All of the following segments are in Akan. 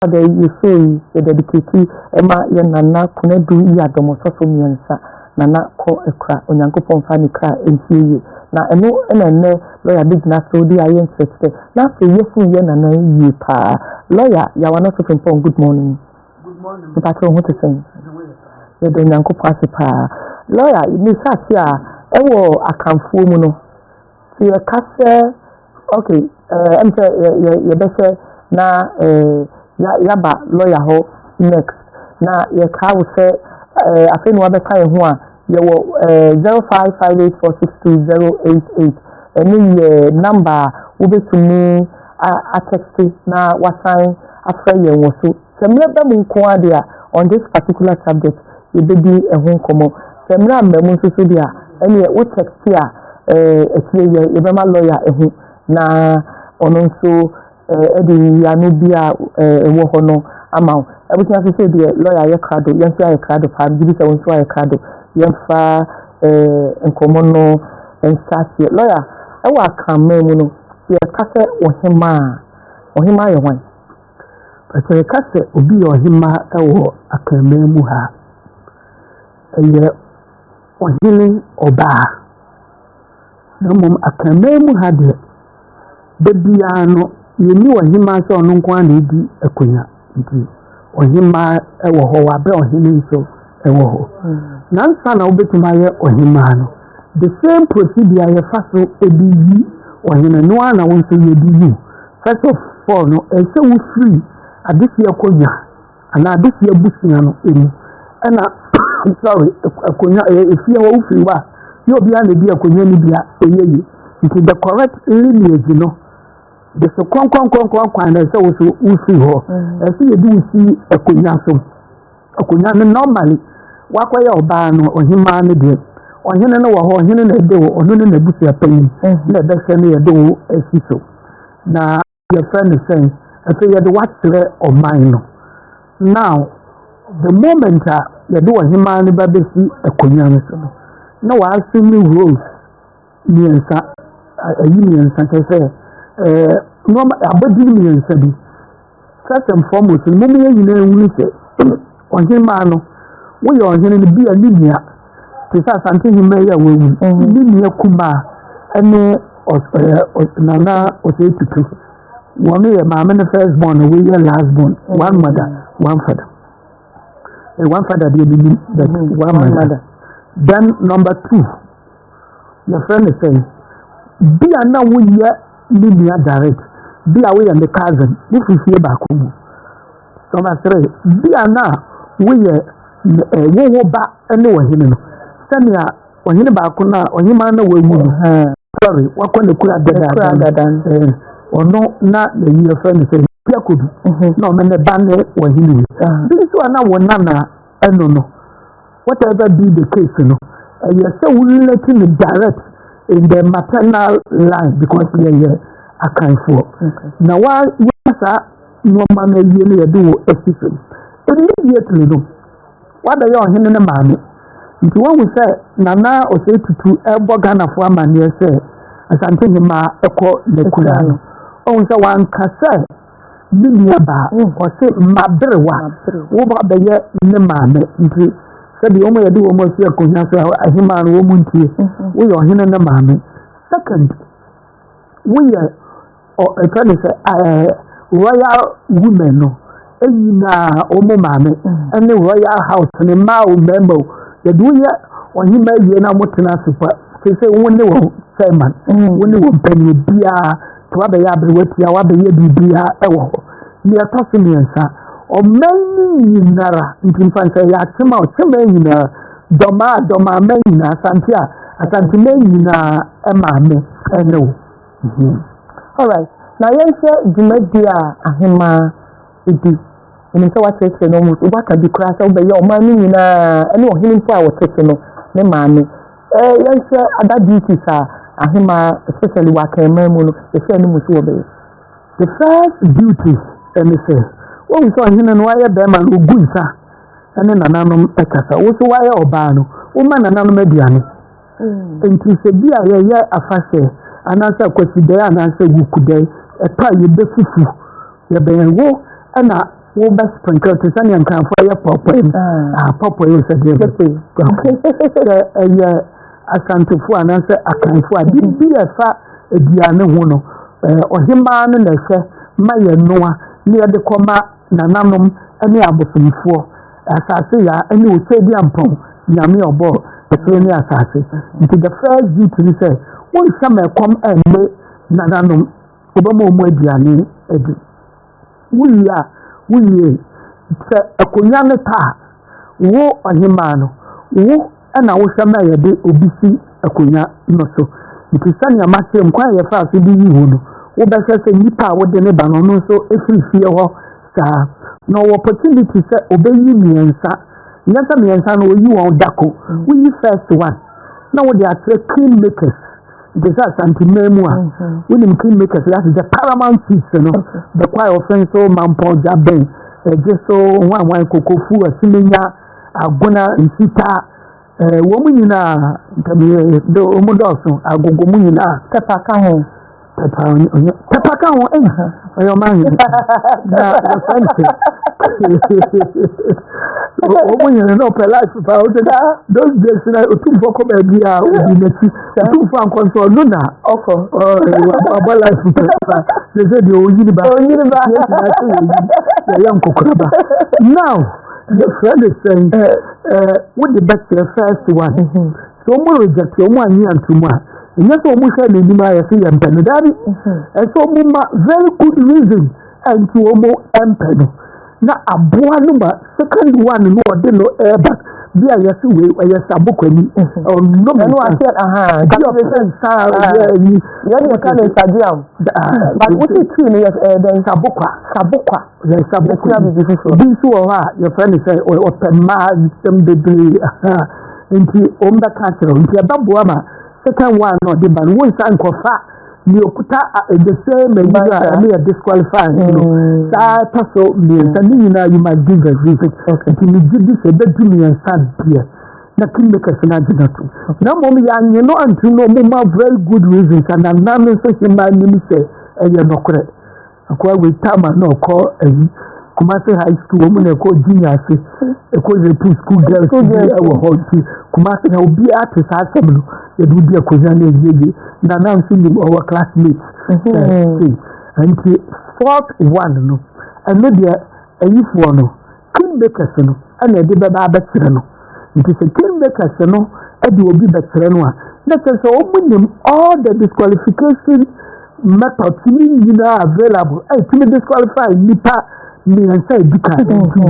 you say the dedicated Emma Yanana Konadu Yiadom so miensa nana ko ekra onyankopon fa ne kra entie na eno ene lawyer business so di ayen sete na fe yefu ye nana yi pa lawyer ya wana so pon good morning but what to say ye do onyankopon pa lawyer ni sase a ewo akamfo mu no ti e kase okay emse ye bese na yaba lawyer ho next na ye ka wo se afeni wa be kai ho a ye wo 0558462088 any number wo betumi a text na wasan afra ye wo so semra ba mu nko ade a on this particular subject ye be di ehun komo semra mbamu so dia any wo text a etie ye be ma lawyer ehun na ono so edi ya no bia ewo ho no ama everything I say the lawyer ye krado yen say krado fa gibi se won so ye krado yen fa enkomo no en start lawyer e wa kan memu no ye kase ohima ye hwan parce kase obi ohima e wo akan memu ha eye ohini oba na mom akan memu ha de bia no yeni ohima so no nko ana edi akonya nti ohima ewo ho wa be ohima so ewo ho nansa na obetuma ye ohima no the same procedure ye faso ebiyi ohina no ana won so ye di first of all no e se wo free adisi akonya ana adisi abusia no eni ana sorry akonya efie wo free wa ye obi ana di akonya ni bia eyeye nti the correct lineage no the so kwan na so usi ho esi ye di usi akonya so akonya no normally wakwa ya oba no ohima ne de ohene no wo ho ohene na de wo ono ne na busi apanyi na be hwe ne ye de wo esi so na your friend is saying afi ye de watere o man no now the moment ye de ohima ne ba besi akonya no so na wa asemi rules ni ensa ayi ni ensa kese no abadi mi nsabi first and foremost mo me yina nwuni se ohima no wo yo ohene ni bia linia ti sa Asantehene ya wo linia kuma ene nana osetutu one ye mama na first born we ye last born one mother one father one father be that one mother then number 2 your friend is saying bia na wo ye linia direct bia we and the cousin if we see back home number 3 bia na we wo ba ene wo hene no sania wo hene ba ko na ohima na wo mu sorry wakọ ne kura dadan ono na the your friend say bia ko bi no me ne ba ne wo hene bi so na wo na eno no whatever be the case no you say we letting it direct in the maternal line because we are akan for na wa yasa no ma na yie ne yedo exception immediately no wa da yo hene ne maame nti won we say nana o say tutu ebo Ghana fo amane say Asantehene ma ekọ le kula no o say wan ka say bilia ba o say mabrewa wo ba be ye ne maame nti sabi o mo yedo o mo si akonya so ahima no wo mu ntie wo yo hene ne maame second we are a royal women no na omo mame and the royal house and ma o member the do ya ohima ye na motena sepa say woni wo chairman woni wo panyi bia to abe ya bre watia wa be ye bibia ewo ni atoso miensa o mani nara ntimfansa ya chema o chema nyina doma mani na Asantehene na emame eno all right na yense jumadia ahema edi ni se wa tete no mu wa ka bi kra sa obe ye o mani nyina ene o hini mpo a wo tete no ne maame yense ada duty sa ahema especially wa ka emamu no se se ni mu so obe the first duty and say wo so hini no wa ye be man ogunsa ene nananom ekasa wo so wa ye oba no wo ma nananom aduane enti se bia ye afase anasa kwaside anasa wukudai epa ye befufu ye benwo ana wo best sprinkle to send and can fire pop pop you said Asantehene and answer akanfo a bi efa eduane ho no ohima no na hwe maye noa ne de koma nananom ene abosomfo asase ya ene osedi ampon nyame obo so ne asase nti the first duty ni say won sama kom ene nananom obama omo eduane edi wuye se akonya ne ta wo ohima no wo ana wo sama ye de obisi akonya no so nti sani amase mkwa ye fa so di yi ho no wo be se nipa wo de ne ba no no so efifie ho sa no opportunity se obeyi miensa nyasa miensa no yi won dako wo yi first one na wo de atre clean makers this is Asantehene a when him clean makers that is the paramount piece no the choir offense so mampo jaben just so one kokofu asimenya agona nsita wo mu nyina do omudoso agogo mu nyina tepaka ho ayo man na offense wo mu nyina no per life pa o de those days na otumfo ko ba bia obi nati otumfo ankonso no na oko aba life pa they say the oyini ba ya nkokora now the friend is saying what the best first one so mo reject o mo anyi antuma enya so mo hwe na nima ya se yempano dari so mo ma very good reason and to mo empano na aboa no ma second one no ode no eba bia ya se we ya sabokwani no me no ase ya ni ka na stadium but what you see is there is sabokwa bi so ha your friend say o pema system degree nti o mba catcher nti ababoa ma second one no de ban won san kofa ni okuta the same me disqualify sa taso me tani na you might give a reason nti ni give se bedu me san bia na kimeka sana jinatu na mom ya nyi no antu no mo ma very good reasons and na no so se ma ni se eye no kore akwa we tama no ko Kumasi high school woman e ko junior se e ko the school girls e wo hoti Kumasi na obi ate sa asem no e du dia ko zan e na na nsi ni our classmates and fourth one no and no dia ayifo no king makers no ana e de beba abetire no nti se king makers no e de obi betire no a na se omunim all the disqualification methods ni available e to disqualify nipa me say dika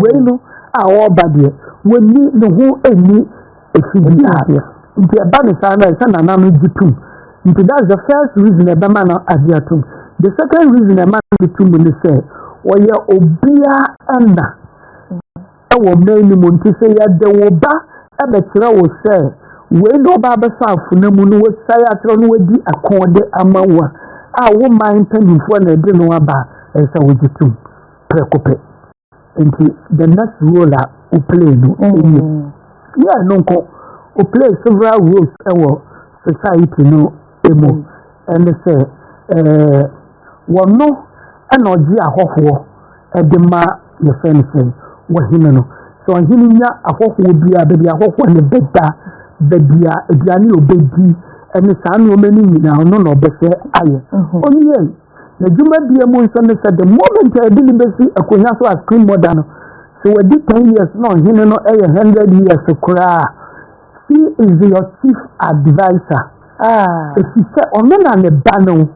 we no our body when ni no who any efidi here nti eba ne sana sana na no jitum nti that's the first reason eba man aviatum the second reason eba man jitum ni say oya obia ana wo me ni mo nti say ya de wo ba ebe kire wo say we no ba ba safu na mu no wo say atro no wadi akode amawa wo man panifo na de no aba e say wo jitum prekope nti the next role a play no yeah no ko o play several roles ewo society no emo and say wono ana oji ahofo e de ma your friend say wo hime no so hime nya ahofo bia be ahofo ne beda bia aduane obedi ene saa no mani nyina no no bese aye onye na juma bia mo nso ne said the moment I did besi akonya so as screen modern so we did 10 years no hine no 100 years kura he is your chief advisor if he say ono na ne ba no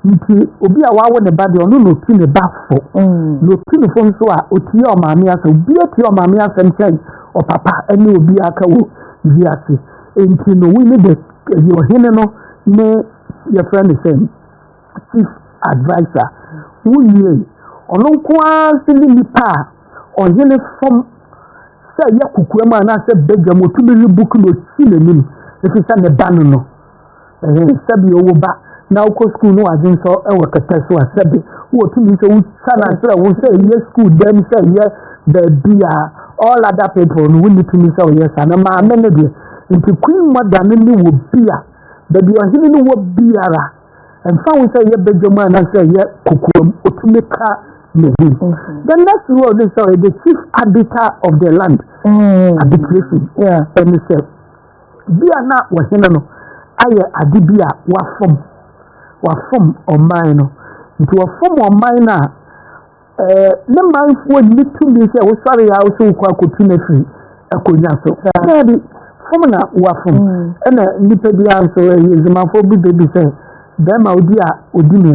nti obi a wawo ne ba de ono no ti ne ba fo no ti ne fo nso a oti o maame asa obi oti o maame asa nchen o papa ene obi aka wo bi ase nti no we need the your hine no ne your friend is saying chief advisor wuye ono kwa sili nipa ohele from say yakukuema na say bega motumi book no sinenim efisa ne ban no sabi owo ba na uko school no agin so e wakata so asabi wo tumi so wu sana say wo say yes school dem say yes the bia all other people no we need to me say yes na ma amene de nti queen madam ni wo bia the bia ohele ni wo biara and found say ye bejoma na say ye kokom otumeka The next word is the chief arbiter of the land. Arbitration. Yeah. And he said, Biana was in Aya Adibia wafum or mine. Into a form of mine. No man would need to be here. Sorry, I was so quite free. A cognato. Formula wafum. And a nipedia so is a man for baby say. Them idea would do me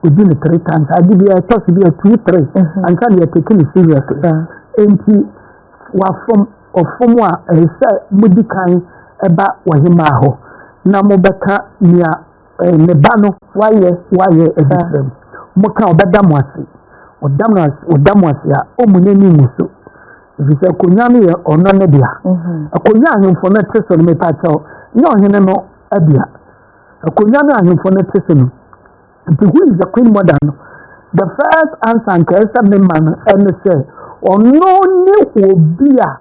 within 3 times. I give you a toss to be a 2-3 and can you take it seriously. And he was from what I said, Mudikai about Wahimaho. Namobeka near Nebano, why a different Moka Badamwasi or Damwasia, Omuneni Musu. If you say Kunyami or Nonedia, a Kunyam for not on me pacho, no Hinano Abia. A Kunyami and for not to who is the Queen Modern. The first answer and Kesa man and say, or no new will be a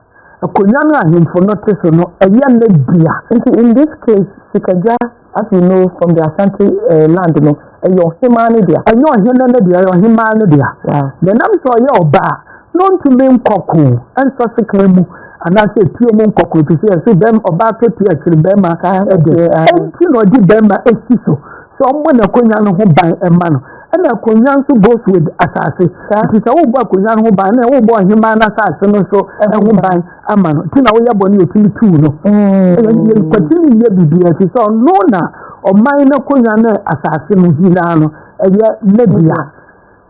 Kunyami and for not a young beer. In this case, Sikaja, as you know from the Asantehene land, your Himanidia. I know Himanidia, your Himanidia. The name for your bar, known to me Koku, and Sasikamu, and I say Pure Koku to see them about to actually Bema, and you know, did Bema a siso. Someone a Kunyan who buy a man, and a Kunyan who goes with Assassin. That is a old boy Kunyan who buy, and a old boy Himan assassin, so and who buy a man. Tina, we are born you to and you continue to be as you saw Lona. O minor Koyana assassin Hinano, and yet Nebia.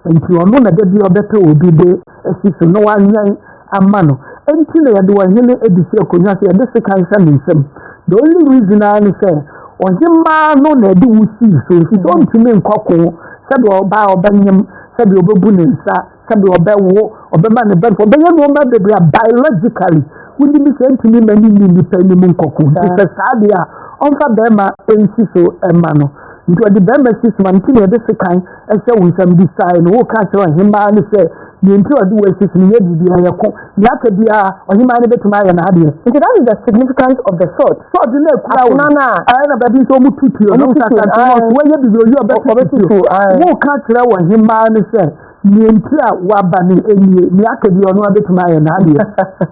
And you are known that the better will be there, as if no one a mano. And till I do a hilly edition Koyasi, and this kind of him. The only reason I say, or him man no do see, so if you don't to name Coco, said or bow Benham, said your baboon, said your bell or the man for Benham, they are biologically. Will you be sent to me many independent Coco? It's a sadia. Onfa bema ensiso emano nti odi bema sisi mantini ede sekan ehye wisam design wo ka se ohima ne se ni nti odi we sisi ni yedi bia yako yaka bia ohima ne betuma ya na ade nti that is the significance of the sword the na kura na na badi so mututu no sasa wo ye bi yo obetutu wo ka kira ohima ne se ni nti a waba ni enie ni aka bia no betuma ya na ade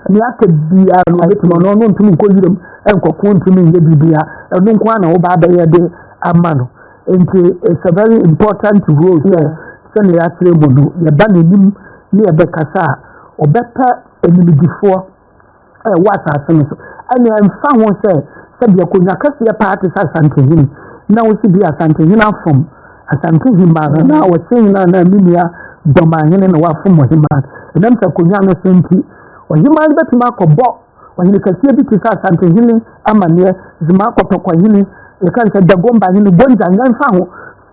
ni aka bia no betuma no ntumi ko yiram enkokon tumi ye bibia enu nkwa na wo ba ba ye de amano enti it's a very important role here so ne ya kire bodu ye ba nenim ne ye be kasa obepa enimidifo wata asen so ani emfa ho se bia konya kase ya party Asantehene na wo si bia Asantehene afom Asantehene ma na wo sin na minia domahene na wa fom ohima enam sa konya no senti ohima betima kobo when you can see it is Asantehene amane zima kotokwahini you can say the gomba hini bonja nyanfa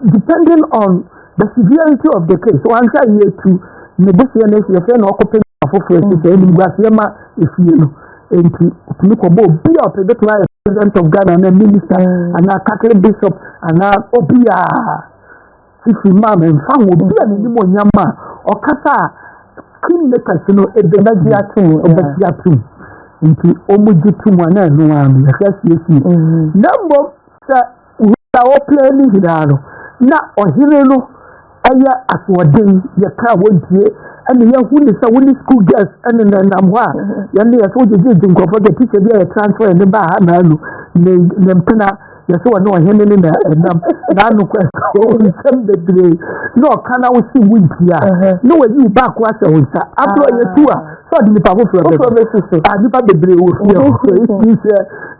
depending on the severity of the case so answer here to negotiate your friend or copy for any guasiema if you know enti opiniko bo be up the president of Ghana and minister and a Catholic bishop and a obia sisi mama mfa obia ni mo nyama okasa kingmakers no ebenagia tun obetia tun nti omujitu mwana no ami akasiesi nambo sa uta plani hidaro na ohire no aya aswodin ya ka wontie ani ya huni sa woni school girls ani na namwa ya ne ya so jeje nkofo the teacher bia ya transfer ne ba na anu ne mpena ya so no ohene ne na na anu kwa so nsem bebre no kana wo si wuntia no we you back wa se wonsa abro ya tuwa so di pa foforo be ah di pa bebre wo fi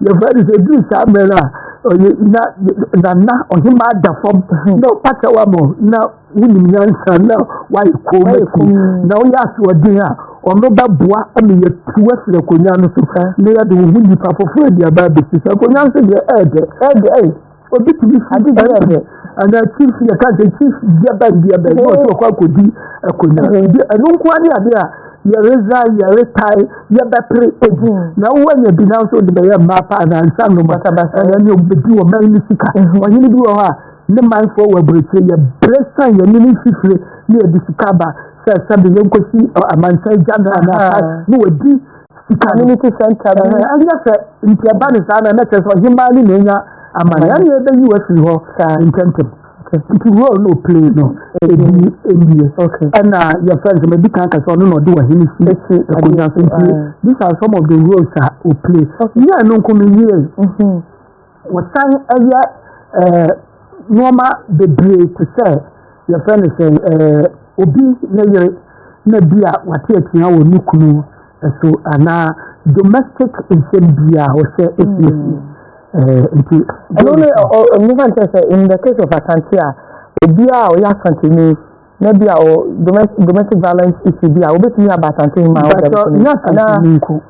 ya very good samela na ohima da fom no pata wa mo na wuni nyansa na wa iko na o ya so din a ono ba boa ami ya tuwa sire konya no so ne ya de wuni pa foforo dia ba be sisa konya so de ede obi ti bi ade ede and the chief ya ka chief dia ba no so kwa kodi konya anu kwa ni ade a ya reza ya retai ya bepre ebu na wanya bi na so de ya mapa na nsanu mata ba na ni obedi o mai ni sika wani bi o ha ne man fo wa breche ya bresa ya ni fifre ni e sika ba sa be yenkosi amansa jana na ni wadi community center anya se ntia ba ni sa na na so himali na nya amana ya ni e be yi wasi ho intentem Okay. Nti role no play no. Okay. And your friends maybe can't so no do a hini see. These are some of the roles that we play. Yeah, no come here. What time normal the break to say your friend is saying obi na bia wate atia wo nukunu so ana domestic insembia or say in the case of Asantehene bia o ya Asantehene na bia o domestic violence issue bia obetumi Asantehene ma o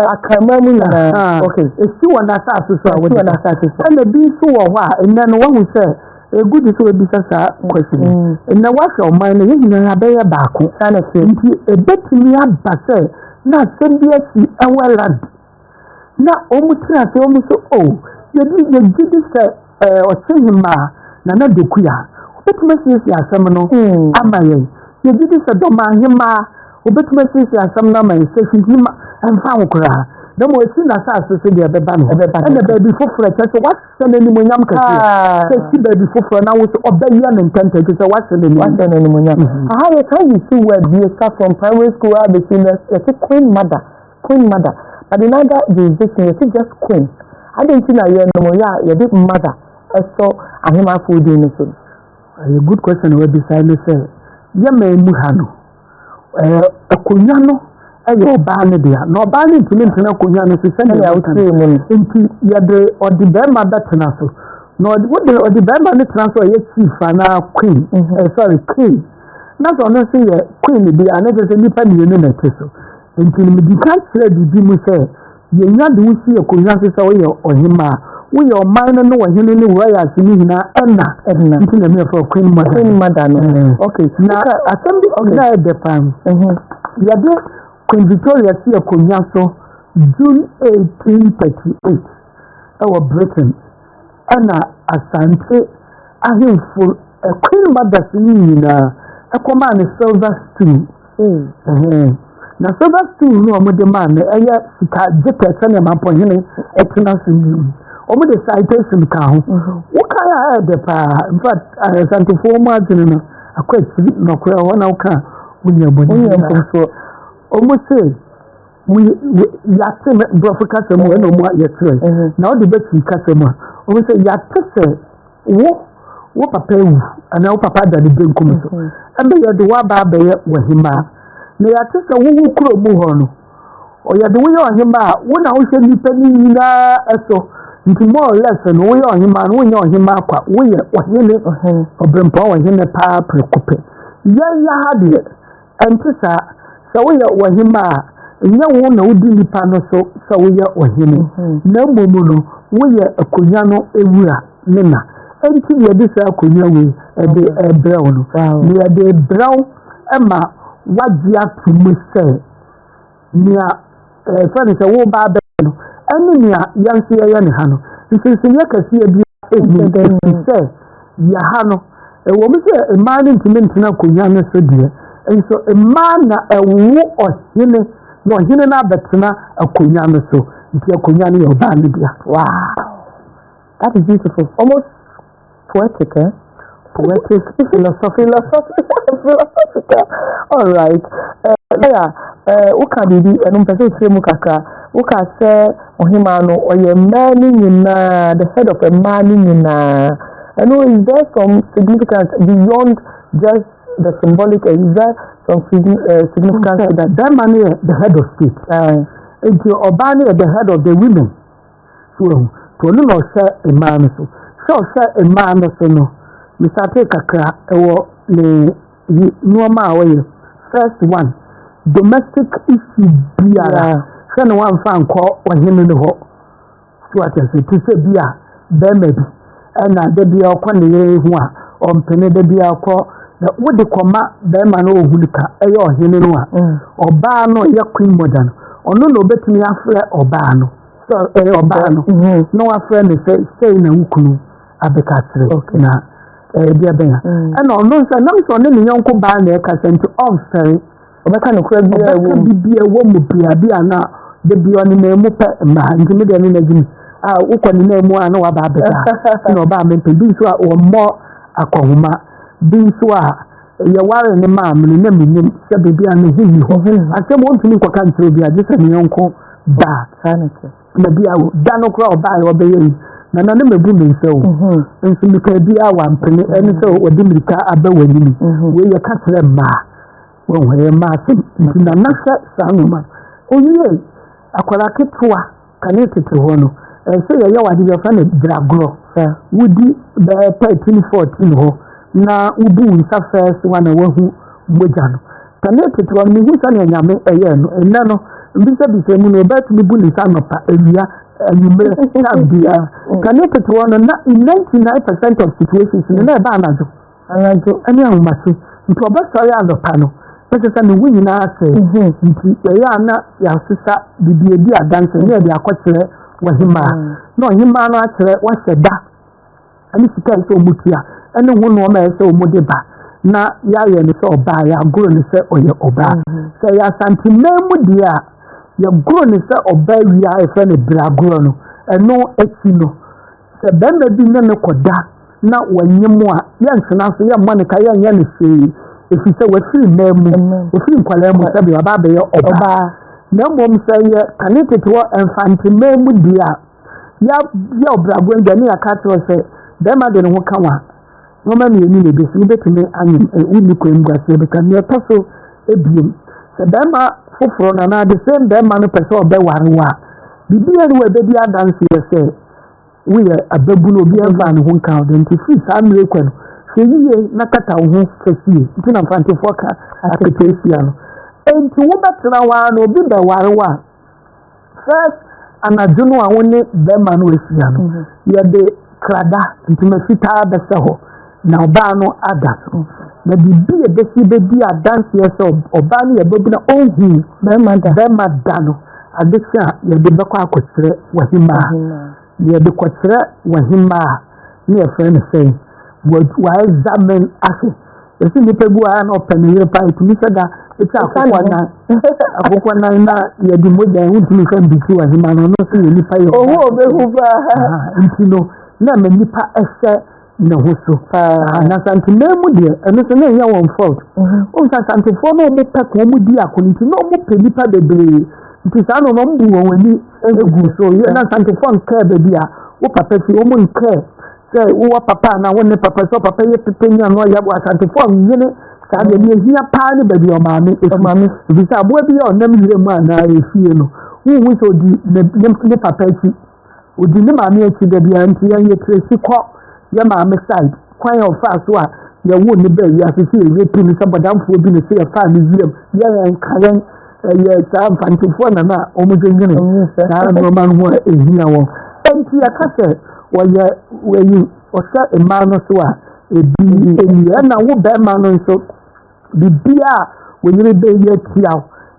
akamamu na okay esi wana asase so awodi wana asase so and bi so wo ho a enna no wo say a good is will be sasa question. And now what's your mind? You know, I bear back. And I say, a bet me up, but say, now send the and well land. Now, almost almost oh, you did this or send him na do queer. Bet message ya seminal, Amaye. You did this a doma hima, or bet message ya some number and station him and found cry. No more seen as I say the baby and the baby for fresh. So what's sending him when I'm say baby for now was obey and intended to say what's sending him. How you see where you start from primary school, the seniors, it's a queen mother. But in other jurisdiction, it's just queen. I didn't see that you're no more, you're big mother. So I am a food in the a good question will be silent. Say, Yame Muhano, a Kunyano. Ayo baani dia no baani ntimi ntena konya no se sene ya uti nti ya de odi bema betena so no odi bema ne tena so ye chief na queen sorry king na so no se ye queen dia na se nipa ni na teso nti ni di kan kire di mu se ye nya de wusi ye konya se wo ye ohima wo ye oman no wo hene ni wo ya se ni hina enna nti na me for queen mother no okay na assembly na de pam ya de Queen Victoria see a Konyaso June 1838 our Britain Anna Asante full a Queen Mother Nina a command silver stew. Now silver stew no more demand a sika jetta send a man for him a tenacity. Over the citation count. What can I add the pa? In fact, Asantehene margin a question no clear one outcome when you're born. Almost say we yatin Africa some no more yet. Now the best in customer. Almost say yatin what papa and now papa that the drink comes. And they are the waba bear with him. They are just a woo crow muhono. Or you are the way on him. One house and penny in so into more or less and way on him and when you're him up. We are him or bring power in a power precope. Yeah, had it. And so we are Wahima, and no one would be panoso, so we are Wahima. No mono, we are a Kunyano Ewura, Nina. And to the other Kunyawi, a brown. We are the brown Emma, what the act to say. Near son is a war barber, and near Yancy Yanhano. This is a yakasi a say, Yahano, a woman say a man into Mintina Kunyano so dear. And so a man a woo or hine no hine na betena akonya no so nti akonya no yoba ne dia. Wow, that is beautiful, almost poetic, poetic, philosophical. All right, uka bibi enu mpese chemu kaka uka se ohima no oye mani nyina, the head of a man nyina. And is there some significance beyond just the symbolic, is there some significance that man is the head of state? Into Obani the head of the women. So, to no share a man, so share a man, so no. Mr. Kakra, no way. First one, domestic issue, beer. Send one fan call or him in the hall. So I can say, to say beer, maybe. And the beer, one, on penny the beer call. What the comma, Bema no Hulika, Ayo Hinua, or Bano, ya Queen Modern, or no bet me after or Bano. So, or Bano, no friend is saying a Ukunu, Abekatri, okay, now, dear Ben. And on no, so no, so many young Kubane, Cassan to Offery, or the kind of crab be a woman, be a now, the beyond the name of man, intermediate energy. Ukon name one, no about no Bam, or more. akɔhoma bi nso a yɛ ware ne maa me na menim sɛ baabi a ne ho ni hɔ asɛm wɔntumi nkɔka nkyerɛ bi agye sɛ ne yɔnko baa na bi a da no koraa ɔbaa yɛ ɔbɛyɛ yi na ne mabu me nsa o nso meka bi a wampene ɛne sɛ wɔde mirika aba w'anim wei yɛka kyerɛ mmaa wɔn hɔ yɛ mmaa asɛm nti na nahwɛ saa nnoma owie akwara ketewa kane tete hɔ no ɛsɛ yɛyɛ wade yɛfa no dragorɔ wodi bɛyɛ 13-14 hɔ na wobu nsa fɛs wa na wahu mogya no kane tete hɔ no mehu sɛ ne nyame ɛyɛ no ɛnɛ no mbisa mu no ɔbɛtumi bu ne nsa nɔpa awia anwummerɛ time biara kane tete hɔ no na in 99% of situations no na ɛba anadwo ɛne ahomase nti ɔbɛsɔre anɔpa no ɛsɛ sɛ ne wo nyinaa sɛ nti ɛyɛ a na yɛasesa bibiedi adanse ne yɛde akɔkyerɛ wɔhemaa na ɔhemaa no akyerɛ wahyɛ da ɛne sika ɛsɛ ɔmutua ɛne ho nnoɔma ɛsɛ ɔmude ba na yɛayɛ ne sɛ ɔbaa yɛagoro ne sɛ ɔyɛ ɔbaa sɛ yɛ asanteman mu deɛ a yɛgoro ne sɛ ɔbaa wie a ɛfɛ ne bragorɔ no ɛno akyi no sɛ bɛrima bi ne ne kɔda na wɔnyɛ mu a yɛntena so yɛmmɔ ne ka yɛnyɛ ne hwee ɛfiri sɛ wɔfiri mmaa mu wɔfiri nkwalaa mu sɛ bɛyɛ ɔbaa bɛyɛ ɔbaa na mmom sɛ yɛ kane tete hɔ mfantemaa mu deɛ a yɛ ɔbragorɔ ndwa ne yɛaka kyerɛ sɛ bɛrima de ne ho ka wa wɔma mmienu na ebesi wobɛtumi anyem wonni kwan mu aseɛ bɛka nea ɛtɔ so ebiem sɛ bɛrima foforɔ na na de same bɛrima no pɛ sɛ ɔbɛware wa bibia ne wɔ bɛdi adanseɛ sɛ woyɛ ababu no obi ɛmfa ne ho nka wo de nti firi saa mmerɛ kwa no hwɛ yie na kata wo ho kɛsie nti na mfantefoɔ ka akataasia no enti wobɛtena waa na obi bɛware wa first anadwo no a wo ne bɛrima no ahyia no yɛde krada ntoma fitaa bɛsɛ hɔ na ɔbaa no ada so na bibi ebesi bedi adanseɛ sɛ ɔbaa no yɛbɛbu na ɔnhu bɛrima da no adesɛ a yɛde bɛkɔ akɔkyerɛ wɔhemaa yɛde kɔkyerɛ wɔhemaa ne yɛfrɛ no sɛ wɔexamen ase yɛsɛ nnipa bi a na ɔpɛ ne yere pa ɛtumi sɛ da ɛkyɛ akokɔ nan na yɛde mogya wontumi sɛ mbisi wɔhemaa no ɔno nso yɛ nnipa yɛ nti no na ma nnipa ɛhyɛ na ho so na santeman mu deɛ ɛno sɛ na ɛnyɛ wɔn fault ɔnsa santefoɔ na ɔmo pɛ ka ɔmo di akono nti na ɔmo pɛ nnipa bebree nti saa no ɔmo bu wɔn ani egu so na santefoɔ nkɛɛ baabi a wo papa fi ɔmo nkɛɛ sɛ wowɔ papa na wo ne papa sɛ papa yɛ pepe nya no ɔyɛ bo asantefoɔ nyene saa deɛ ne ehia paa ne baabi ɔmaame efi sɛ aboa bi a ɔnam yire mu anaa efie no wohu sɛ odi ne papa akyi odi ne maame akyi baabi a nti yɛn yɛ tiresi kɔ yɛ maame side kwan yɛ ɔfa so a yɛwo ne baabi asese yɛ pi ne sɛ bɔdamfoɔ bi ne sɛ yɛfa ne wiem yɛn nka yɛn ɛyɛ saa mfantefoɔ na na ɔmo dwendwene saa nneɛma no ho a ehia wɔn enti yɛka sɛ wɔyi ɔhyɛ mmaa no so a ebi ewia na wo bɛrima no nso bibia a wɔyere bɛyɛ tia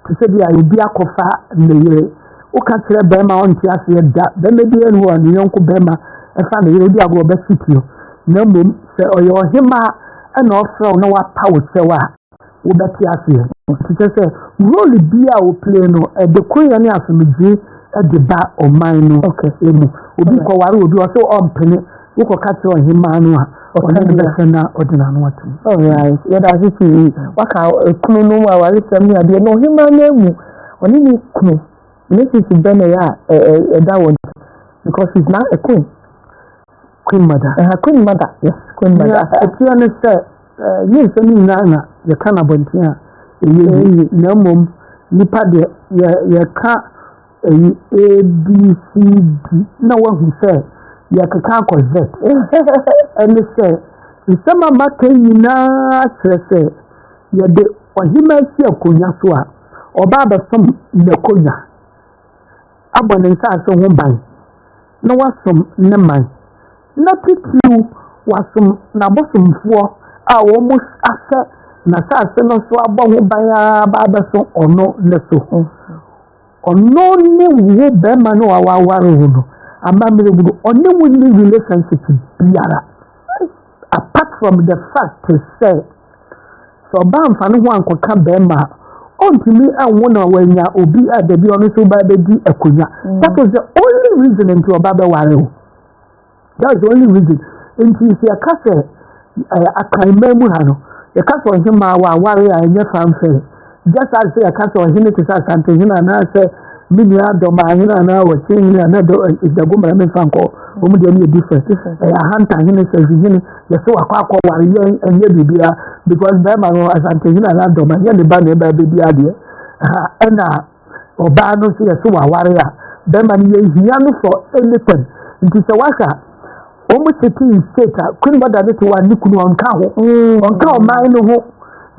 te sɛ bi a obi akɔfa ne yere woka kyerɛ bɛrima ɔnte aseɛ da bɛrima bi ɛnu wɔ ne yɔnko bɛrima ɛfa ne yere odi agorɔ bɛsitio na mmom sɛ ɔyɛ ɔhemaa ɛna ɔfrɛ wo na wapa wo kyɛw a wobɛte aseɛ te sɛ role bi a woplee no ɛde koyɛ ne asomdwee ɛde ba ɔman no emu obi kɔware obi ɔsɛ ɔmpene wokɔka kyerɛ ɔhemaa no a ɔne ne bɛhwɛ na ɔde n'ano atom yɛda ase sii waka kunu no mu a waresɛm ne adeɛ na ɔhemaa no amu ɔne ne kunu ne sisi bɛne yɛ a ɛda wɔ because he's now a queen mother queen mother yes queen mother ɛtia ne sɛ yɛ nsɛm nyinaa na yɛka na abɔnten a ɛyɛ na mmom nipa deɛ yɛka ABCD na wahu sɛ yɛkeka akɔ Z ɛne sɛ nsɛm a maka nyinaa kyerɛ sɛ yɛde ɔhemaa si akonnwa so a ɔbaa bɛsom n'akonnwa abɔ ne nsa ase ho ban na wasom ne man na titiw wasom n'abosomfoɔ a wɔn mo asɛ na saase no so abɔ ho ban a baabɛso ɔno ne so ɔno ne wo bɛrima no a waware wo no amammerɛ mu no ɔne wo ne relationship biara apart from the fact sɛ sɛ ɔbaa mfa ne ho ankɔka bɛrima a ɔntumi anwo na wanya obi a dabi ɔno nso ba bɛdi akonnwa that was the only reason nti ɔba bɛware wo that was the only reason nti sɛ yɛka sɛ akanmemu ha no ye ka so hima wa ware a enye fanfare just as say ka so hine te sa Asantehene na say Konadu Yiadom ahina na wo chin na do idago mara me fanko omu de ne different Asantehene say hine ye so akwa ware ye enye bibia because be ma no Asantehene na do ma ye ne ba ne ba bibia de na oba no so ye so ware a be ma ne ye hia no for anything nti se waka omu tete state Konadu de to wa ni kunu onka ho onka o man no ho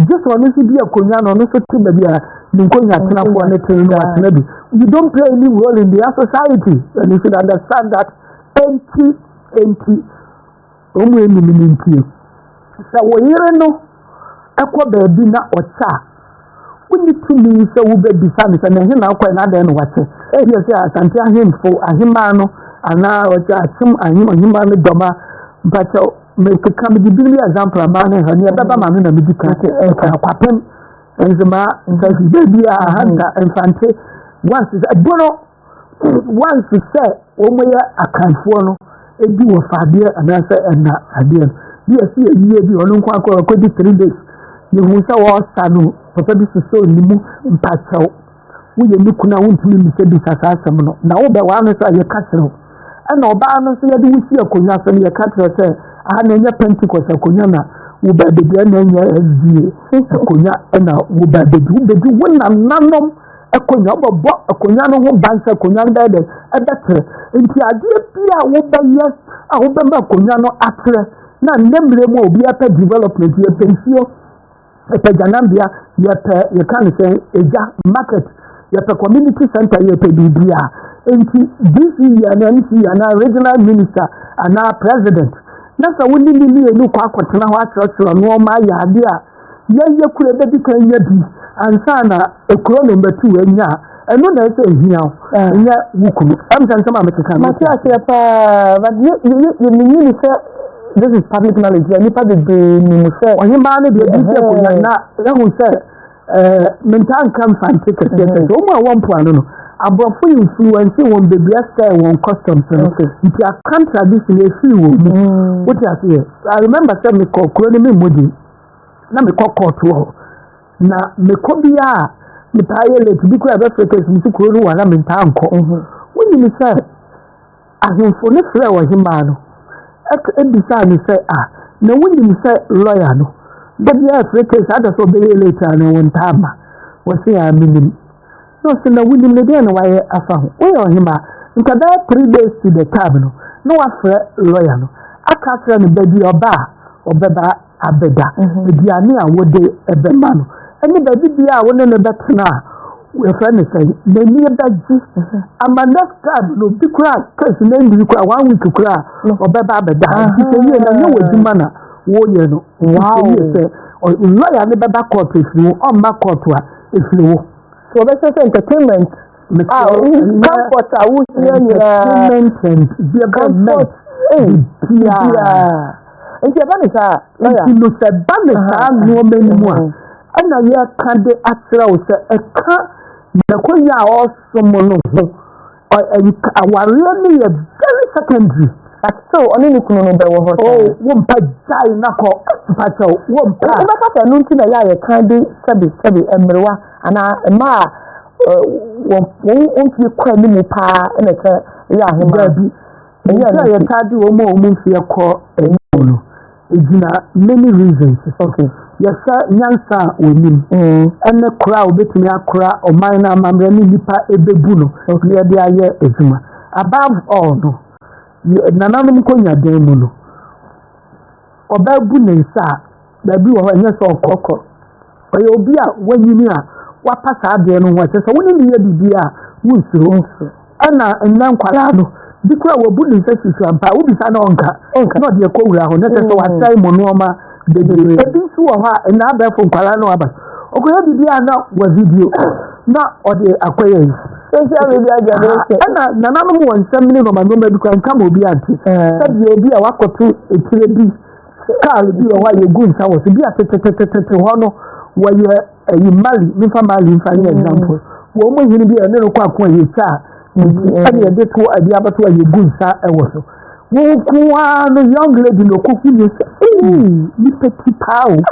just one is be a konya no so to be a nkonya tena for ne tenu atena bi you don't play any role in the society and you should understand that empty omu emi sa wo yire no akwa ba bi na ocha woni tumi se wo be bisa ne se na he na akwa na da no wache e bi se Asantehene fo ahima no ana ocha asim ahima no doma but me come the billion example man ha ne baba ma no na me dika kwapem enzema nti baby a handa infante once is abono once say omoya akanfo no ebi wo faade ana say na ade bi asi eyi bi ono nkwa akọ di 3 days ye hu say wo sanu papa bi so nimu mpachaw wo ye nikuna wontumi mi se bi sasa asem no na wo be wa no say ye kasero ana oba no so ye di wusi akonya so ye kasero say ana nya Pentecost akonya na wo ba de bia na nya SDA akonya na wo ba de wona nanom akonya bo akonya no ho bansa akonya ndade ebetre nti ade bia wo ba yes a wo ba akonya no atre na ndemre mu obi apa development ye pensio epe janambia ye pe ye kan say eja market ye pe community center ye pe bibia nti this year na regional minister ana president nasa woni ni enu kwa akotena ho akyerɛkyerɛ no ma ya ade a yeye kure be dika nya bi ansa na ekuro no mbatu anya enu na ese ehia nya wukuru amsan sama mekeka ma ti ase pa but you ni say this is public knowledge ni pa de ni mo say onye ma ne de bi ko na ya hu say mentan kan fanti kete so mo awon po anu no abrofo influence won baby style won customs nti akan tradition e fi wo mu what you say I remember say me ko kuro ni me modi na me ko court wo na me ko bia me taye le bi ko ebe fekes mi si kuro wa na me ntanko woni ni say ahemfo ne frɛ wo hima no e bisa ni say na woni ni say lawyer no da bia fekes ada so be later na won tama wo say aminim no so na wuni me dey na waye afa ho we ohima nka da 3 days to the time no afre lawyer no aka tra ne badi obeba abeda ediane a wode ebema no eni badi bia a wone ne betena we friend say na ni beji ama next time no bi kura case na ndi kura 1 week kura obeba abeda ti se na no waduma na wo ye no wow say lawyer ne beba court fi o ma court a fi wo so let's say entertainment comfort I would say entertainment and the comfort and the banisa no say banisa no menu and I hear can the actual say a can the konya also mono or our really a very secondary so only ni kuno no be wo ho won pa jai na ko pa cho won pa e ba ka no nti na ya kan de sabi emrewa ana ma won fi kwa ni mu pa na ka ya ahema bi ya ta di wo mo fi ko no ejina many reasons okay yes nyansa onim ene kura obetumi akura o man na amamre ni nipa ebebu no ya de aye ejuma above all no nananum konya dan mu no obabu ne nsa da bi wo anya so okoko oye obi a wanyini a wapasa ade no ho kyesa woni ne bibi a wunsuro ana ennan kwala no bikura wobu ne nsa sisu ampa wo bisa na onka na de ko wura ho ne so wasai mo no ma bebe ebi su wo ha na abefo kwala no aba okoya bibi a na wa video na ode akoye social media generation ana nananum won samni no manoma bi kwa nka obi anti sabi obi a wakoto etire bi kaal bi o wa yegu nsa wo bi a tete ho no wo ye ayi mali mi fa example wo mo hini bi ene ko akon ye cha ani e de to abi abato yegu nsa e wo so One young lady no cooking is you petty pow. This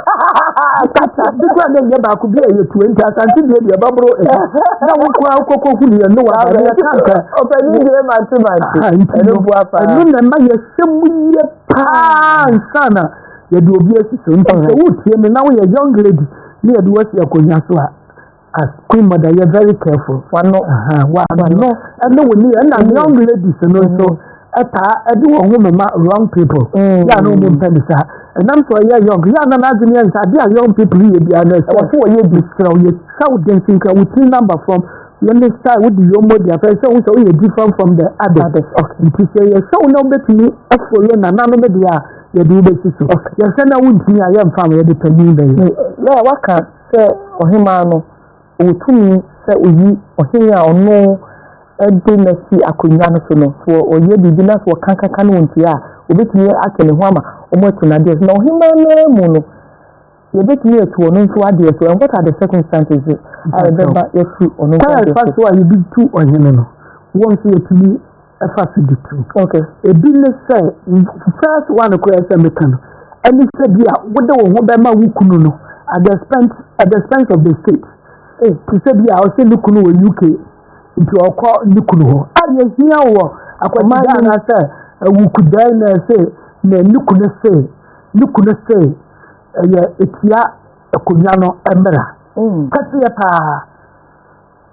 one then you could be a 20 until the bubble. Now we cook and no one open my two months. I don't know my sana. You do be a sister. Now we a young lady near the West Yakonyaswa. As Queen Mother, you're very careful. One no, and no one near and young ladies and also. I do a woman wrong people. Yeah, no more penisa. And I'm so young. Yeah, no, Nigerians are young people here. They are not for you. You South Densinka with 3 number from you understand with the young mother. So you're different from the others. Okay. To say, so no better me, as for you, and none of the you do the system. Yes, and I wouldn't me. I am family depending. Yeah, what can say or him, or to me, say, or here or no. Nasi akunyano sono for oye bibina for kanka wontia obetumi akene ho ama omotu na des na ohimane mu no ye betumi etu ono nso ade so what are the circumstances I remember etu ono nso first one you big two ohene no won say etumi first the two okay e bi le say first one ko ese mekano any say bia wo de wo ho be ma wukunu no at the expense of the state to say bia o say lukunu wo UK into a call Nukuno. I hear what I say, we could then say, Nukuna say, it's ya a Kunyano Emera. Kasiapa.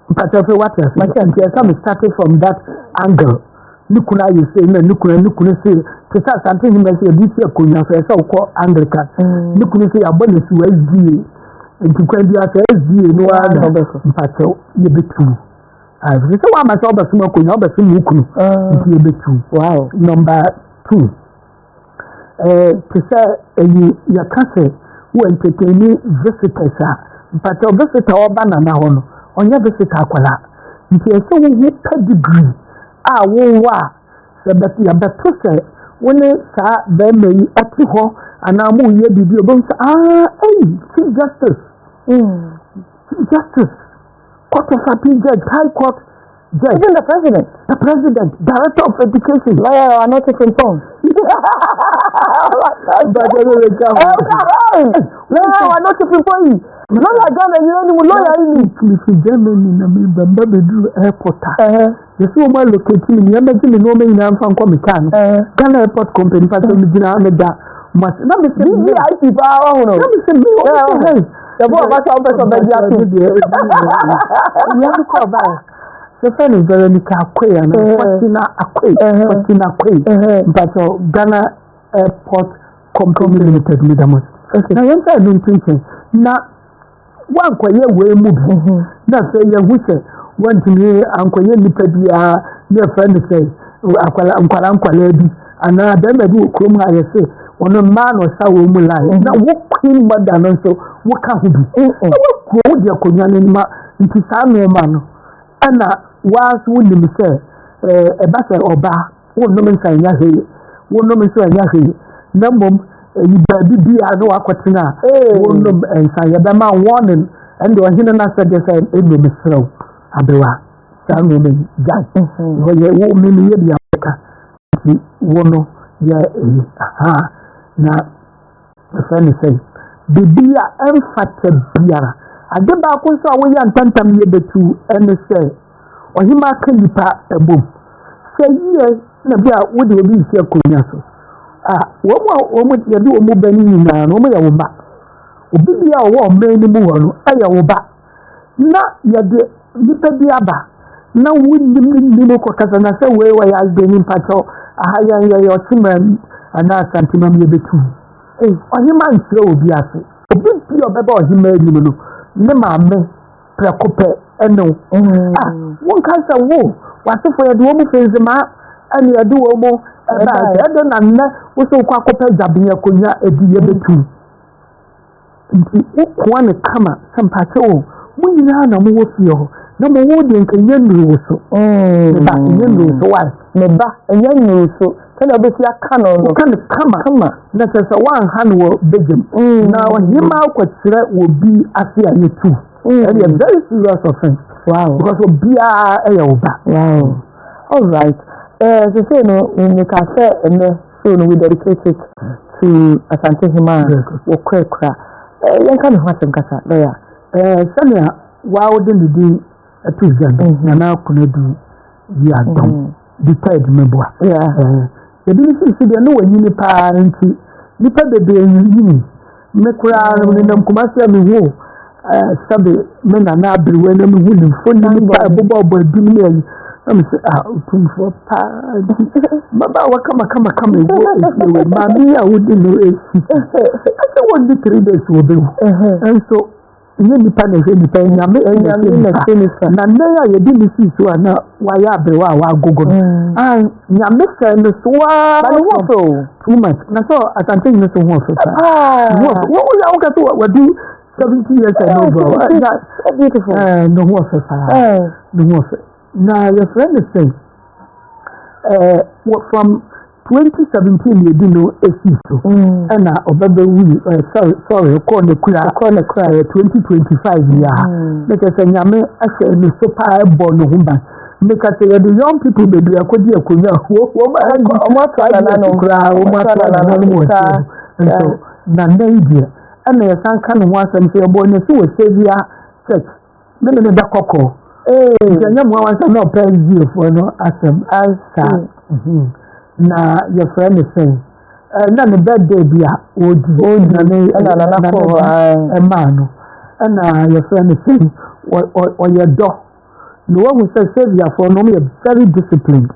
But of what else? My friend, some started from that angle. Nukuna, you say, Nukuna say, to start something he may say, this year Kunya, so called Anglican. Nukuna say, a bonus to SG, and to Quendia SG, no other, but you be true. I so I myself a smoke on your wow. Number 2. To say your cousin who entertain visitors, but your visitor or banana on your visitor. If you so we pedigree, but you better say when they say they may at home and I'm going to be able to Chief Justice. Court of Appeal Judge, High Court Judge. Even the President, Director of Education. Lawyer are not taking phone. Lawyer are not taking phone. Lawyer Ghana, you know, lawyer in Germany, Bambadu Airport. You see, my location, you imagine the woman in Amfan Comican. Ghana Airport Company, Pastor Medina, must not be seen. I see power. The boy was office of the the friend is Veronica Quay and Fortina Quay, but Ghana Airport Company Limited. Now, I'm saying, now, one quay way moving. That's a young witcher. One to me, Uncle Nipedia, near friend say, Uncle Lady, and I then I do come, I say. On a man or so woman lie. Now, what queen mother and so what can he be? What your Kunyanima into Samuel man? And was wouldn't say a batter or bar, one woman say Yahi, one woman say Yahi, no mum, you be I know Aquatina, one and Sayabama warning, and the Hinana said, they said, it will be slow. Abela, some women, Jack, when you won't mean you be a woman, yeah, now, the friend say, Bibia emphatic biara. I get back on so we and tantam ye the two and say, or he might can a boom. Say, yes, Nabia would you be here, Kunyaso? One more woman, you do a mobile now, no more back. Bibia or many more, I will back. Not yet, Nipabiaba. Now, we didn't know because I say, where I have been in Pato, a higher your timber. And that's something I'm able to. On your mind, so be as a big deal about him, no, me, precope, and no. One can't say, whoa, what's if I do almost face the map, and you do almost, and I don't know, what's so quite a Jabia Kunya, a dear two. One come, some patrol, we know no more feel, no more wooding can you so. Why? Never, and you so. Can I be a canon? Come. That is a 100 begin. Now, him out will be as you too. And a very serious offense. Wow. Because of BR. Wow. All right. So say no, we can say so we dedicate it to Asantehene or Kwekra. You can have some kasa there. Sanya wow didn't do a Tuesday, and now Konadu Yiadom, the third member. Yeah. The didn't see the no one parent, Nipa baby in Mekra and Kumasa me Sabi men are now be when I'm willing for you boy doing I'm saying for Baba come Mammy I wouldn't know it. I don't want the 3 days will be and so any panic any pain Nana you didn't see so now why I be Google and Yamisa and the Swa too much. And so I can think you to what what do 70 years ago, that's beautiful. No water, no water. Now, your friend is saying, from 2017, you didn't know a season, and now, sorry, corner cry, 2025 year. Because I am a super born woman. Because the young people, baby, I could be a kuya, and so, Nana. And there's some kind of one and say a boy, so a savior church. Maybe the cocoa. The young ones are not paying you for no answer. Now, your friend is saying, none of that baby would a man. And your friend is saying, or your dog. No one will say savior for no me very disciplined.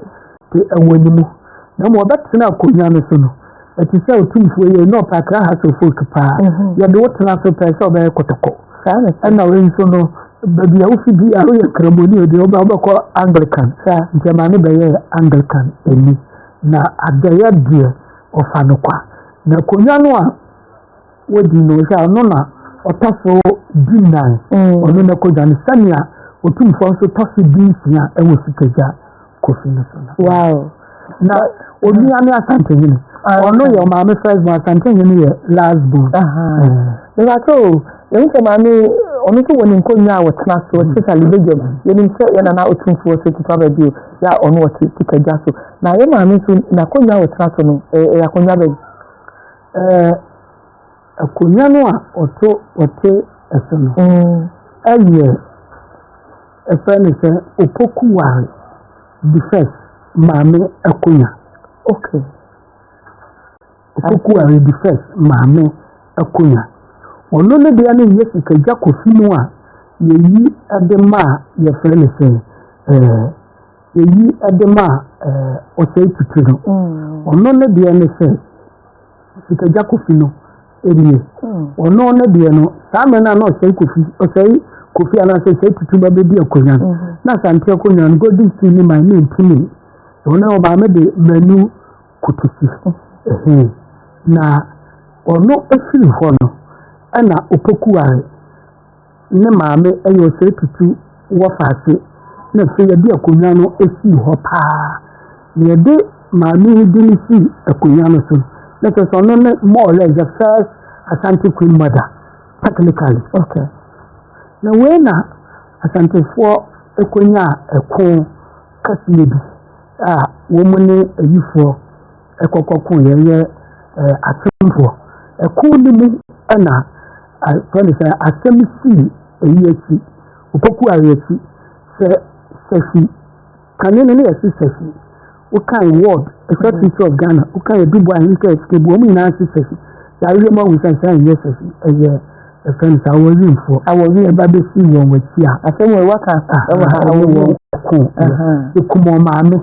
When you move. No more that's now Kunyano. It is so too for you, no pack has to full car. You do what to pay so very quotable. And now, so no, but the OCD are really Cramoni, the Obama Anglican, Germany by Anglican, and now at the dear of Hanukkah. Now, Kunyanoa, what do you know, shall nona, or Tasso Dinah, or Nuna Kodan Sanya, or two for so Tassi beans here, and was Coffee. Wow. Now, only Asantehene. Oh no, your mammy first was Asantehene last born. That's all. You say, mammy, only one in Konya was not so religion. You didn't say, and now it's for to cover you. Ya on what to take a jasso. Now, your mammy soon, Nakonya was not so, a Konya. A Kunyanoa or two or two a son. A year. A friend is a Opokuwa, the first, mammy, a Kunya. Okay. Okuwa the first mame akunya ono ne de na yesi kaja kofinwa yeyi adema ye frene se yeyi adema osei tuturo ono ne de na se sikaja kofino eriye ono ne de no sama na osei kofi ana se tutuba be di akunya na sante akunya go di sini my name tini ono ba me de manu kutusi na ono efiri hono ana opokuare ne maame eyo se tutu wo faase na se ye de akonya no esi ho pa ne de maame de ni si akonya no so na so ono ne more or less the first Asante Queen mother technically okay na we na Asante for akonya ekon kasiye bi wo mu ne ayifo ekokokon ye atemfo ekuni mu ana friend say asemsi eyesi opoku aresi se sefi kanene ne yesi sefi ukai word executive of Ghana ukai dubu ahinka eskebu omu ina sefi ya ile mo wisan say yes sefi eye friend say awori e ba be si won wati a asem we waka awo ko ekumo maame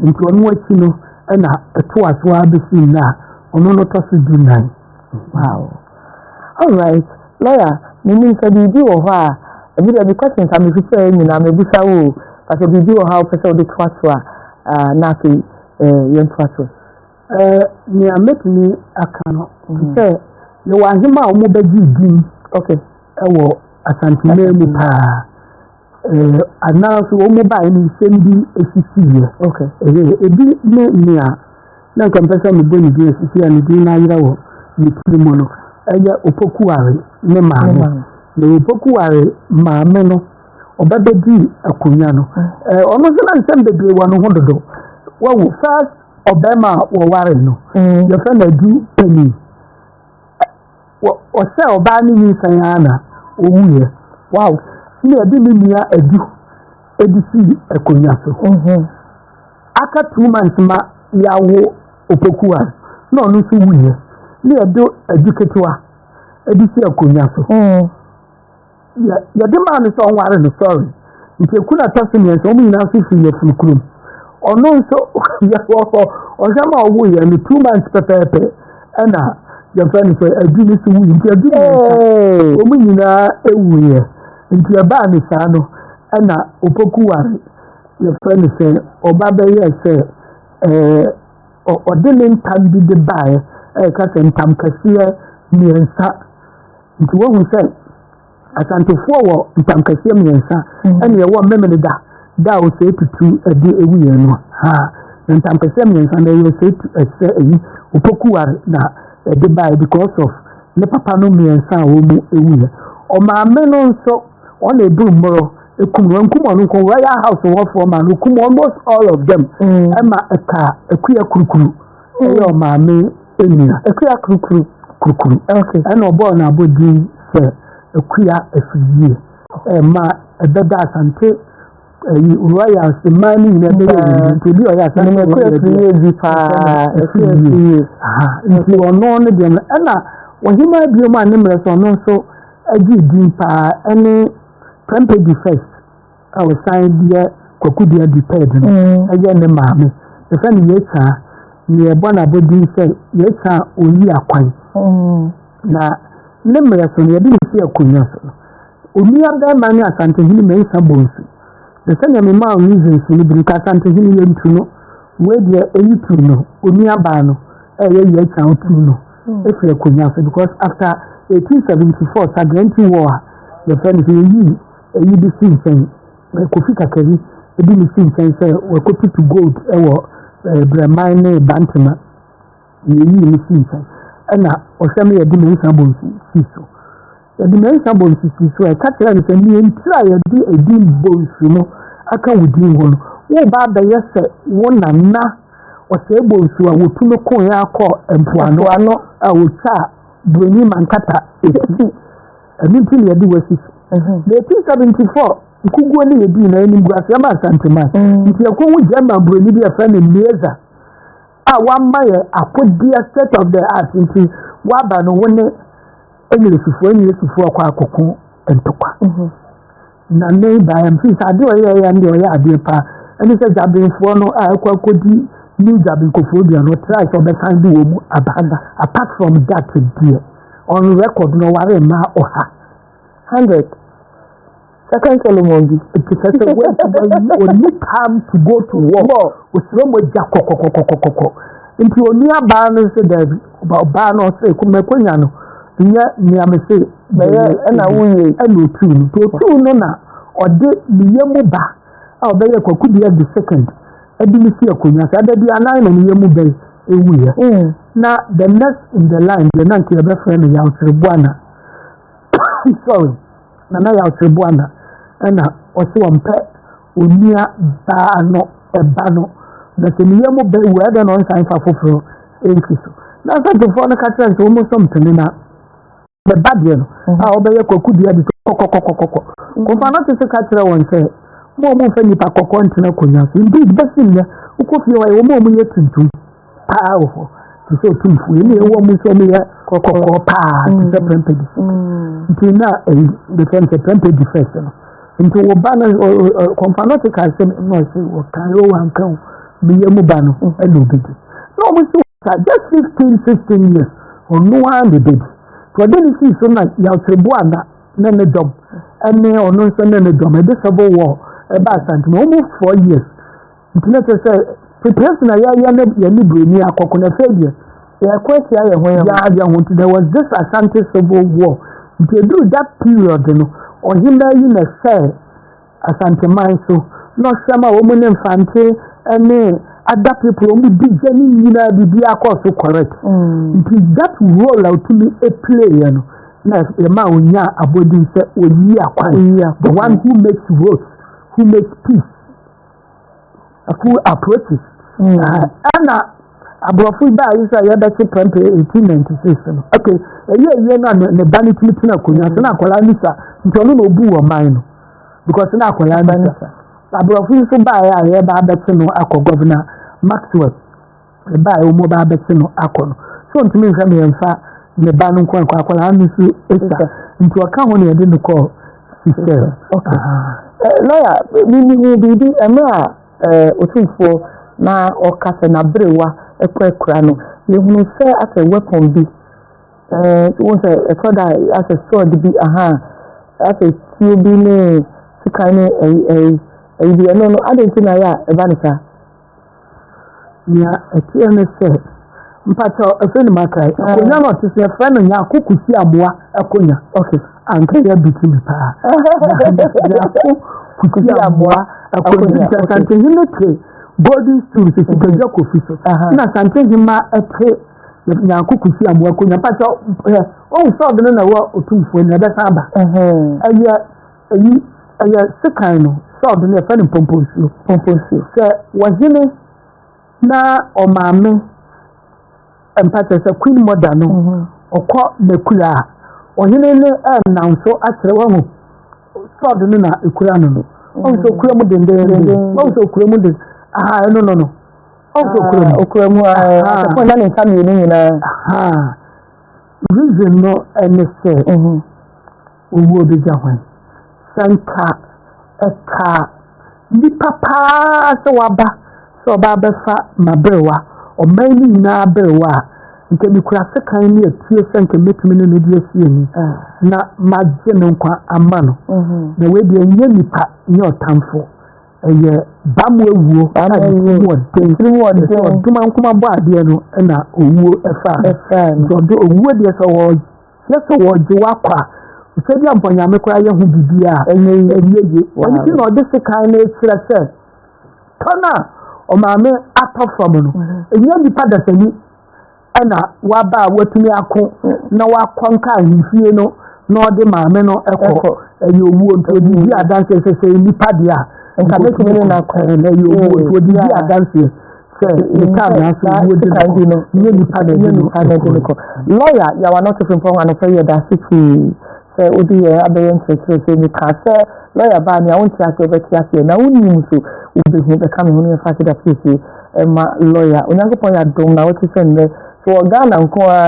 nti onu wati no na eto aso abesi na ono no to se dunai. Wow. All right. Lawyer, meaning say bibi wo ho a ebi the questions am fi say nyina me busa wo but bibi wo how person dey to na fi yen to ni ametni aka no say le wa hima o mo bagi din okay ewo Asantehene mu pa announce o mo ba ni sendi esisi okay ebi me na compensation me boni di esisi ani di na yira wo ni trimono eye opokuare ne maame le opokuare maame no obabedi akunya no ono se na nsem bebre wa no hododo Well, first, Obama or Warren, no. Your friend, I do penny. Or sell Bani Sayana, oh, wow. Near Dimia, a do, ABC, a Kunyaso. After 2 months, ma yawo Opokua, no, no, so we near do educator, ABC, a Kunyaso. Your demand is on Warren, sorry. If you could have touched me as only now 50 years from Krum. Or no, so, or some way, and 2 months per and your friend is a genius to win. Oh, women are a weir. Into a band is Sano, and Opokuari. Your friend is saying, or Baba, say, or didn't time be the buyer, a cousin Tam Cassia, near and sat. Into what we say, Asantehene Tam Cassia, near and your 1 minute that was say to 2 a day a week. And Tam Cassia, and they will say to Opokuari now. Dubai because of the papa no me and son who or my men also on a broom borough a royal house of for man who come almost all of them Emma a car a queer cuckoo my me a queer cuckoo okay and no born a body say a queer a free year a better Asante royals the money in a day to be a if you are known again, when you might be a man numerous or no, so a deep any Prempage first. I was signed here, Kokudia dependent, again the mammy. The family yet, near Bonabodi said, yet, only a quite. Now, numerous on your didn't see a kunyaso. Only a guy money as Asantehene made some bones. The same amount of reasons to live in Asantehene to know where they are any to know, only a bano, a year count to know, if you are kunyaso, because after 1874, Sagranti War, the friend of you, a UBC saying, Kofika Kerry, a BBC saying, we're copy to gold, Bramine Bantama, you see, and now, or some of the dimension bones, so. The dimension bones is so I catch it and me and try a deal bones, you know. I can with you one. Oh, Baba, yes, one and na or say bones who are with no coin and Puano, I will chat, bring him and Kata, and until you do it. 1874, you could go in a dinner in Guasama Santama. If you are going with German, bring me a friend in Mesa. 1 mile, I put the set of the art into Wabano one. English for English for Quaco and Toka. None by and since I do a and your idea, and it says I've been for no could need I've been Kofodia, no try for the time do apart from that, dear. On record, no worry, ma or ha. 100. Second Solomon, it is a way to need time to go to war with some with Jaco into a near barn, said about barn or say, Kumaquano. Near me say, and I will and two no or de the Yamuba. I'll be a Kokudia the second. I didn't see a Kunya, so there be a 9 and Yamuba a year. Now, the next in the line, the Nancy of a friend, Yautribuana. Sorry, Nana Yautribuana, and also on pet, Unia Bano, a Bano, the Yamuba, where the noise I'm for now, such a phone catcher is almost something now. The Badian, I'll be a Kokudia the Coco. Confana to the catcher one say, more Fanny Paco Continental Kunya. Indeed, best in there, who could feel a woman yet to powerful to show truth. We may a woman so near Coco Pa to the Prempage. Until now, the French Prempage first. Into Obana or Confanatic, I said, no, I say, what can you and come be a Mubano and no baby. No, we saw just 15 years or no one the baby. For then you see so much Yautribuana, then a job, and they are no son and a job, a disable war, about almost 4 years. Let us say, preparation, I am near Coconut failure. They are quite where there was this Asante Civil War. If you do that period, or him in a fair, Asante so not some woman and fancy, and other people only be genuine, be also correct. That roll out to me a player, like a man, a body said, the one who makes roads, who makes peace, who approaches, ana abrofo ba isa ya da chipempe 1896 okay ye na ne bani timi akonya so na akola nisa ntonu no obu wo man no because na akola nisa abrofo so ba ya ba abeti no akọ governor Maxwell ba ya mo ba abeti no akọ no so ntimi nhwa me mfa ne ba no nkwa akola nisa isa nti aka ho ne de no call sister okay lawyer ni bibi ema otunfo na okase na brewa ekura no yehunu se as a weapon bi won say ekoda as a sword bi as a steel bi ne sikane bi no adentina ya ebanisa ya etie ne se mpacho efeni makai akonya no te se fe no nya akukusi aboa akonya okay anka ya bitimi pa ya kukusi aboa akonya Asantehene ke body stool se kija kofi so na Asantehene ma ete nya kukusi aboa akonya mpacho so de na wa otumfo na be saba aya sekan no so de na fe no pomponsi se wahene na omame empathy se queen mother no okọ nekura ohene ne nanso akyere wahu so de na ekura no onso kura mu dendende onso kura mu de no onso kura mu ko na ne kami ni nyina reason no enese owo be jahwan sanka eka ni papa so waba so baba fa mabrewa o mani na brewa nke mi kura sekan ni atie sanka metumi ne no die sie ni na magye no kwa amano na we de nye nipa nye otamfo eye bamu ewuo tuma nkuma bo ade no na owuo efa do owuo de so wo yeso wo je wakwa sebi amponya me kura ye hu bibia enye oni no de sekan na ekira se tona o maame atofam no enye nipa da sani ana waba watumi akọ na wakonka ahifie no na ode maame no ekọ eyi owuo nto di adanse sese nipa dia nka metumi na akọ na eyi owuo nto di adanse se nika na so owuo di kan di no nye nipa na di no lawyer ya wa not from one of your da city se odi ye abeyen trekere se ni ka se lawyer ba ni awon ti ase be ti ase na woni muso obehu be kam hu ni fa ti da city ma lawyer onyankopon ya dom na what you say so Ghana nko